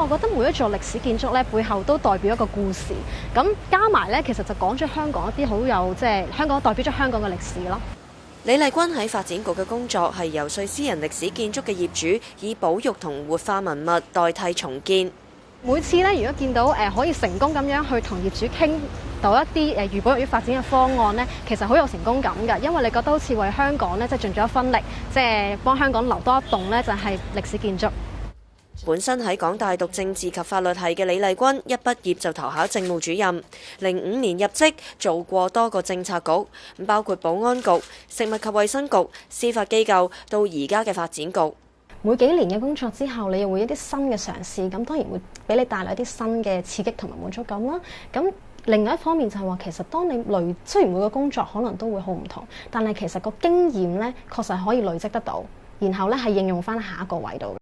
我覺得每一座歷史建築咧，背後都代表一個故事。咁加埋咧，其實就講咗香港一啲好有香港代表咗香港嘅歷史咯。李麗君喺發展局嘅工作係游說私人歷史建築嘅業主以保育同活化文物代替重建。每次咧，如果見到可以成功咁樣去同業主傾到一啲如保育發展嘅方案咧，其實好有成功感㗎，因為你覺得好似為香港咧盡咗一分力，幫香港留多一棟咧就係歷史建築。本身喺港大讀政治及法律系嘅李麗君，一畢業就投考政務主任，05年入職，做過多個政策局，包括保安局、食物及衛生局、司法機構，到而家嘅發展局。每幾年嘅工作之後，你又會一啲新嘅嘗試，咁當然會俾你帶來一啲新嘅刺激同埋滿足感啦。咁另外一方面就係話，其實當你雖然每個工作可能都會好唔同，但係其實個經驗咧確實可以累積得到，然後咧係應用翻下一個位度。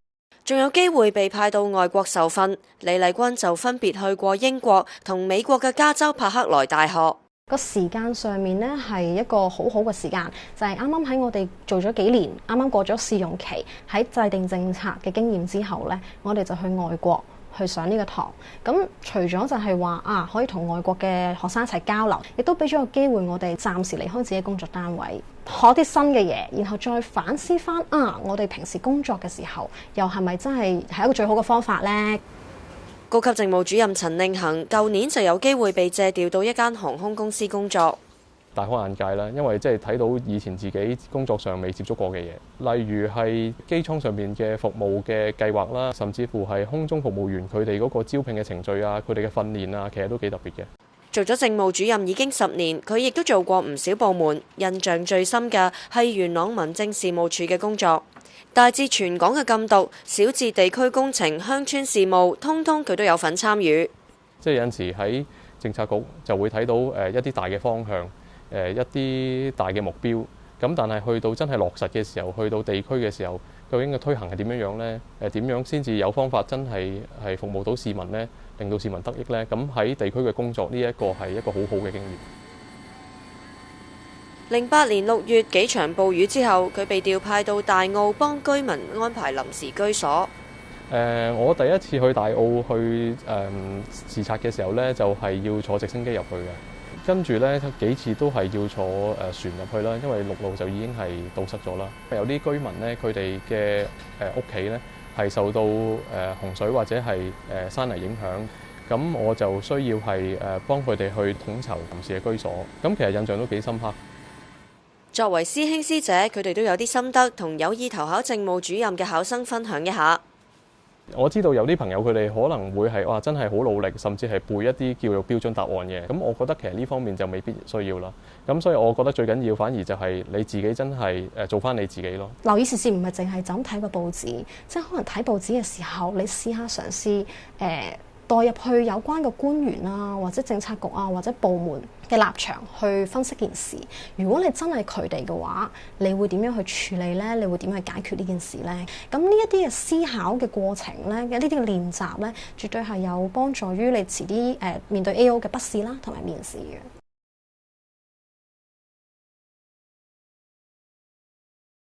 仲有機會被派到外國受訓，李麗君就分別去過英國同美國嘅加州柏克萊大學。個時間上面呢係一個好好嘅時間，就係啱啱喺我哋做咗幾年，啱啱過咗試用期，喺制定政策嘅經驗之後呢，我哋就去外國去上呢個堂。咁除咗就係話可以同外國嘅學生一齊交流，亦都俾咗個機會我哋暫時離開自己工作單位，學啲新嘅嘢，然後再反思翻我哋平時工作嘅時候，又係咪真係一個最好嘅方法呢？高級政務主任陳令行舊年就有機會被借調到一間航空公司工作，大開眼界啦！因為睇到以前自己工作上未接觸過嘅嘢，例如係機艙上面嘅服務嘅計劃啦，甚至乎係空中服務員佢哋嗰個招聘嘅程序啊，佢哋嘅訓練啊，其實都幾特別嘅。做咗政務主任已經10年，佢亦都做過唔少部門，印象最深嘅係元朗民政事務處嘅工作。大至全港嘅禁毒，小至地區工程、鄉村事務，通通佢都有份參與。有陣時喺政策局就會睇到一啲大嘅方向，一啲大嘅目標。咁但係去到真係落實嘅時候，去到地區嘅時候，究竟嘅推行係點樣呢？點樣先至有方法真係服務到市民呢？令到市民得益呢？咁喺地區嘅工作呢一個係一個好好嘅經驗。08年6月幾場暴雨之後，佢被調派到大澳幫居民安排臨時居所。我第一次去大澳去視察嘅時候呢，就係要坐直升機入去嘅。跟住呢幾次都係要坐船入去啦，因為陸路就已經係堵塞咗啦。有啲居民呢，佢哋嘅屋企呢係受到洪水或者係山泥影響，咁我就需要係幫佢哋去統籌臨時嘅居所。咁其實印象都幾深刻。作為師兄師姐，佢哋都有啲心得，同有意投考政務主任嘅考生分享一下。我知道有啲朋友佢哋可能會係真係好努力，甚至係背一啲叫做標準答案嘅。咁我覺得其實呢方面就未必需要啦。咁所以我覺得最緊要反而就係你自己真係做翻你自己咯。留意時事唔係淨係就咁睇個報紙，即係可能睇報紙嘅時候，你試下嘗試代入去有關嘅官員啊，或者政策局啊，或者部門嘅立場去分析件事。如果你真係佢哋嘅話，你會點樣去處理呢？你會點去解決呢件事呢？咁呢一啲嘅思考嘅過程呢，呢啲嘅練習呢，絕對係有幫助於你遲啲面對 AO 嘅筆試啦，同埋面試嘅。